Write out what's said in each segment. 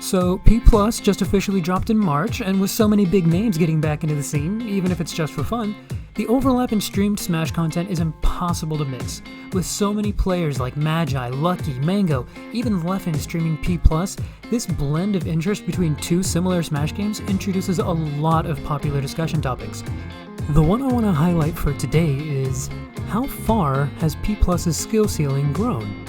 So, P Plus just officially dropped in March, and with so many big names getting back into the scene, even if it's just for fun, the overlap in streamed Smash content is impossible to miss. With so many players like Magi, Lucky, Mango, even Leffen streaming P Plus, this blend of interest between two similar Smash games introduces a lot of popular discussion topics. The one I want to highlight for today is, how far has P Plus's skill ceiling grown?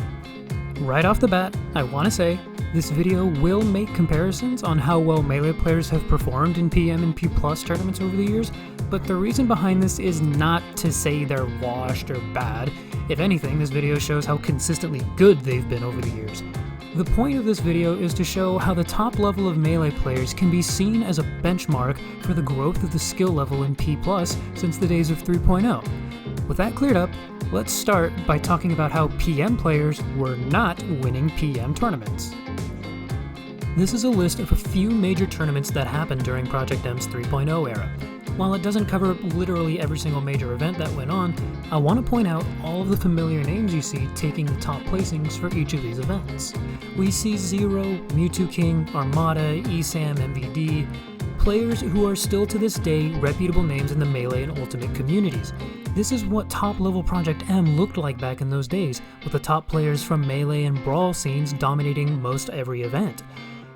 Right off the bat, I want to say, this video will make comparisons on how well Melee players have performed in PM and P Plus tournaments over the years, but the reason behind this is not to say they're washed or bad. If anything, this video shows how consistently good they've been over the years. The point of this video is to show how the top level of Melee players can be seen as a benchmark for the growth of the skill level in P Plus since the days of 3.0. With that cleared up, let's start by talking about how PM players were not winning PM tournaments. This is a list of a few major tournaments that happened during Project M's 3.0 era. While it doesn't cover literally every single major event that went on, I want to point out all of the familiar names you see taking the top placings for each of these events. We see Zero, Mewtwo King, Armada, ESAM, MVD, players who are still to this day reputable names in the Melee and Ultimate communities. This is what top-level Project M looked like back in those days, with the top players from Melee and Brawl scenes dominating most every event.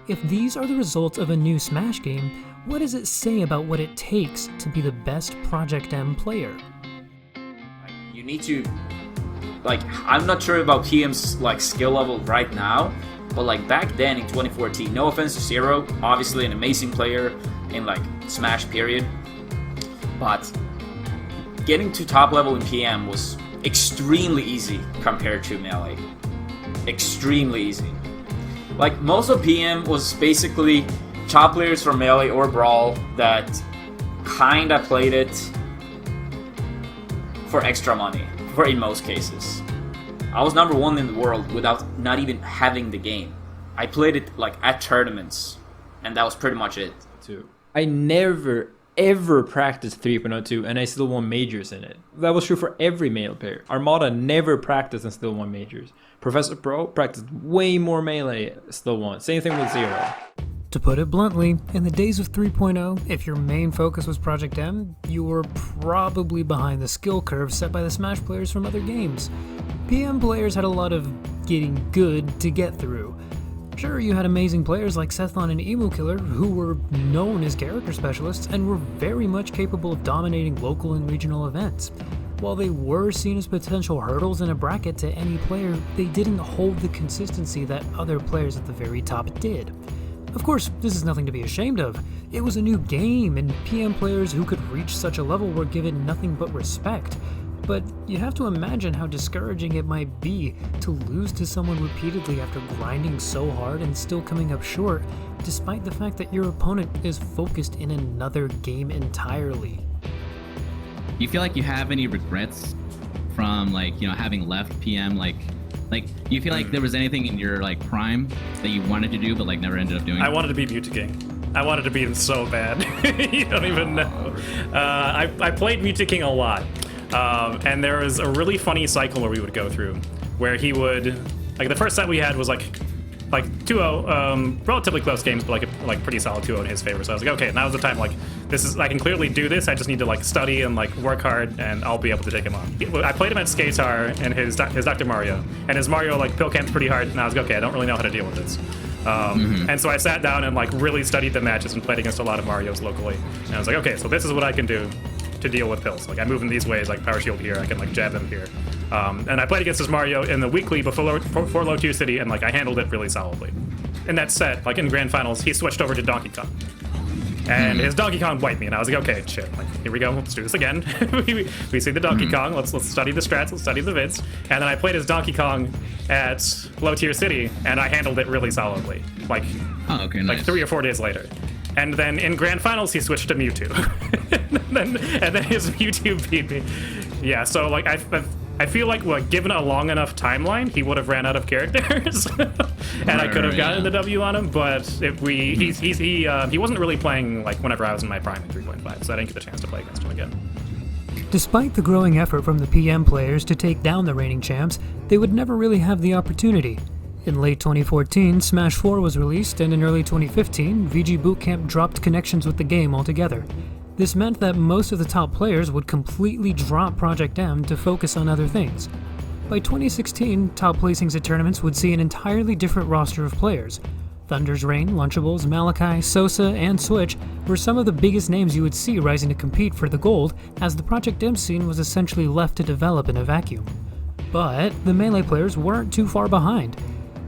If these are the results of a new Smash game, what does it say about what it takes to be the best Project M player? You need to, I'm not sure about PM's skill level right now, but back then in 2014, no offense to Zero, obviously an amazing player in Smash period, but getting to top level in PM was extremely easy compared to Melee. Extremely easy. Most of PM was basically top players from Melee or Brawl that kinda played it for extra money, in most cases. I was number one in the world without not even having the game. I played it at tournaments, and that was pretty much it. I never ever practiced 3.02 and I still won majors in it. That was true for every Melee player. Armada never practiced and still won majors. Professor Pro practiced way more Melee, still won. Same thing with Zero. To put it bluntly, in the days of 3.0, if your main focus was Project M, you were probably behind the skill curve set by the Smash players from other games. PM players had a lot of getting good to get through. Sure, you had amazing players like Sethlon and Emu Killer who were known as character specialists and were very much capable of dominating local and regional events. While they were seen as potential hurdles in a bracket to any player, they didn't hold the consistency that other players at the very top did. Of course, this is nothing to be ashamed of. It was a new game, and PM players who could reach such a level were given nothing but respect. But you have to imagine how discouraging it might be to lose to someone repeatedly after grinding so hard and still coming up short, despite the fact that your opponent is focused in another game entirely. Do you feel like you have any regrets from having left PM? Do you feel like there was anything in your prime that you wanted to do but never ended up doing? I wanted to be Mewtwo King. I wanted to be him so bad. You don't even know. I played Mewtwo King a lot. And there was a really funny cycle where we would go through, where he would, the first set we had was 2-0, relatively close games, but pretty solid 2-0 in his favor. So I was like, okay, now's the time. I can clearly do this. I just need to study and work hard, and I'll be able to take him on. I played him at Skatar and his Dr. Mario, and his Mario pill camped pretty hard, and I was like, okay, I don't really know how to deal with this. And so I sat down and really studied the matches and played against a lot of Marios locally. And I was like, okay, so this is what I can do to deal with pills. I move in these ways, power shield here, I can jab him here. And I played against this Mario in the weekly before Low Tier City, and I handled it really solidly. In that set, in grand finals, he switched over to Donkey Kong. And his Donkey Kong wiped me, and I was like, okay, shit, here we go, let's do this again. we see the Donkey Kong, let's study the strats, let's study the vids. And then I played his Donkey Kong at Low Tier City, and I handled it really solidly. Nice. 3 or 4 days later. And then in grand finals, he switched to Mewtwo. and then his Mewtwo beat me. Yeah, so I feel given a long enough timeline, he would have ran out of characters, and I could have gotten the W on him. But if he wasn't really playing whenever I was in my prime in 3.5, so I didn't get the chance to play against him again. Despite the growing effort from the PM players to take down the reigning champs, they would never really have the opportunity. In late 2014, Smash 4 was released, and in early 2015, VG Bootcamp dropped connections with the game altogether. This meant that most of the top players would completely drop Project M to focus on other things. By 2016, top placings at tournaments would see an entirely different roster of players. Thunder's Reign, Lunchables, Malachi, Sosa, and Switch were some of the biggest names you would see rising to compete for the gold, as the Project M scene was essentially left to develop in a vacuum. But the Melee players weren't too far behind.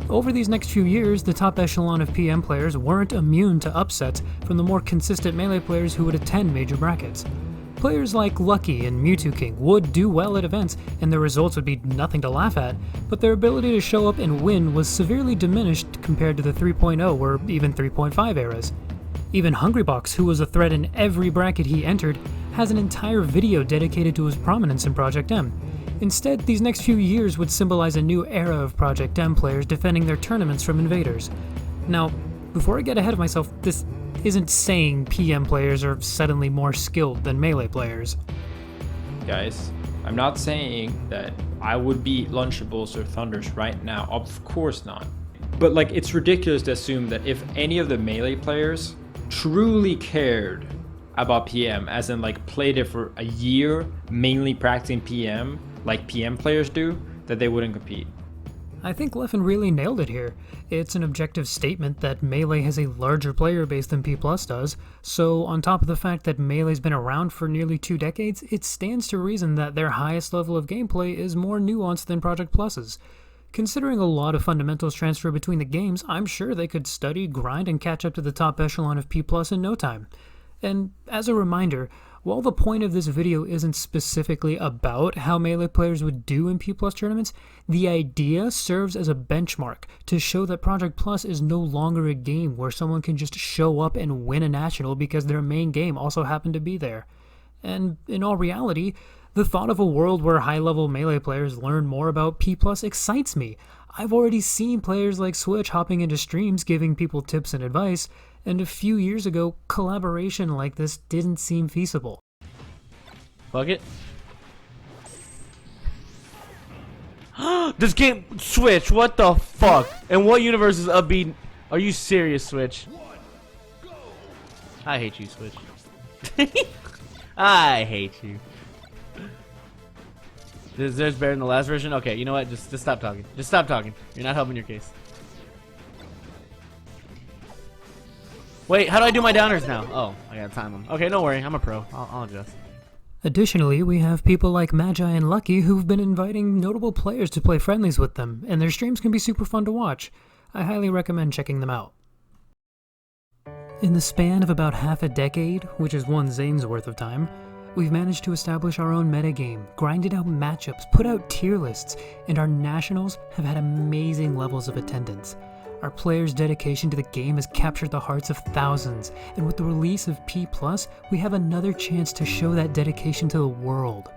Over these next few years, the top echelon of PM players weren't immune to upsets from the more consistent Melee players who would attend major brackets. Players like Lucky and Mewtwo King would do well at events, and their results would be nothing to laugh at, but their ability to show up and win was severely diminished compared to the 3.0 or even 3.5 eras. Even Hungrybox, who was a threat in every bracket he entered, has an entire video dedicated to his prominence in Project M. Instead, these next few years would symbolize a new era of Project M players defending their tournaments from invaders. Now, before I get ahead of myself, this isn't saying PM players are suddenly more skilled than Melee players. Guys, I'm not saying that I would beat Lunchables or Thunders right now. Of course not. But like, it's ridiculous to assume that if any of the Melee players truly cared about PM, as in like played it for a year, mainly practicing PM, like PM players do, that they wouldn't compete. I think Leffen really nailed it here. It's an objective statement that Melee has a larger player base than P+ does, so on top of the fact that Melee's been around for nearly 2 decades, it stands to reason that their highest level of gameplay is more nuanced than Project Plus's. Considering a lot of fundamentals transfer between the games, I'm sure they could study, grind, and catch up to the top echelon of P+ in no time. And as a reminder, while the point of this video isn't specifically about how Melee players would do in P+ tournaments, the idea serves as a benchmark to show that Project Plus is no longer a game where someone can just show up and win a national because their main game also happened to be there. And in all reality, the thought of a world where high-level Melee players learn more about P+ excites me. I've already seen players like Switch hopping into streams giving people tips and advice, and a few years ago, collaboration like this didn't seem feasible. Fuck it. This game, Switch, what the fuck? And what universe is upbeat? Are you serious, Switch? I hate you, Switch. I hate you. There's better than the last version? Okay, you know what? Just stop talking. Just stop talking. You're not helping your case. Wait, how do I do my downers now? Oh, I gotta time them. Okay, don't worry. I'm a pro. I'll adjust. Additionally, we have people like Magi and Lucky who've been inviting notable players to play friendlies with them, and their streams can be super fun to watch. I highly recommend checking them out. In the span of about half a decade, which is one Zane's worth of time, we've managed to establish our own metagame, grinded out matchups, put out tier lists, and our nationals have had amazing levels of attendance. Our players' dedication to the game has captured the hearts of thousands, and with the release of P+, we have another chance to show that dedication to the world.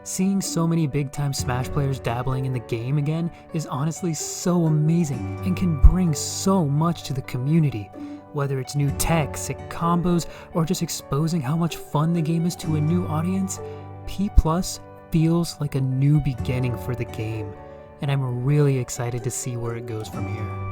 Seeing so many big-time Smash players dabbling in the game again is honestly so amazing and can bring so much to the community. Whether it's new tech, sick combos, or just exposing how much fun the game is to a new audience, P+ feels like a new beginning for the game, and I'm really excited to see where it goes from here.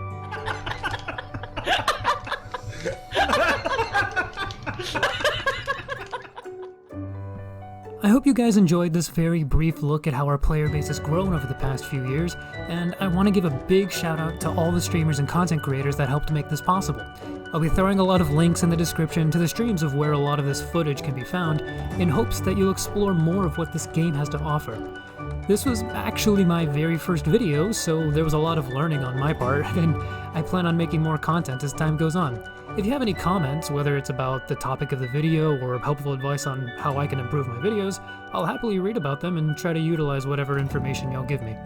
I hope you guys enjoyed this very brief look at how our player base has grown over the past few years, and I want to give a big shout out to all the streamers and content creators that helped make this possible. I'll be throwing a lot of links in the description to the streams of where a lot of this footage can be found, in hopes that you'll explore more of what this game has to offer. This was actually my very first video, so there was a lot of learning on my part, and I plan on making more content as time goes on. If you have any comments, whether it's about the topic of the video or helpful advice on how I can improve my videos, I'll happily read about them and try to utilize whatever information y'all give me.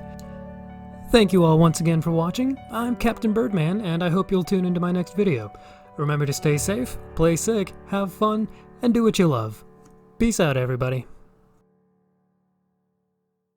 Thank you all once again for watching. I'm Captain Birdman, and I hope you'll tune into my next video. Remember to stay safe, play sick, have fun, and do what you love. Peace out, everybody.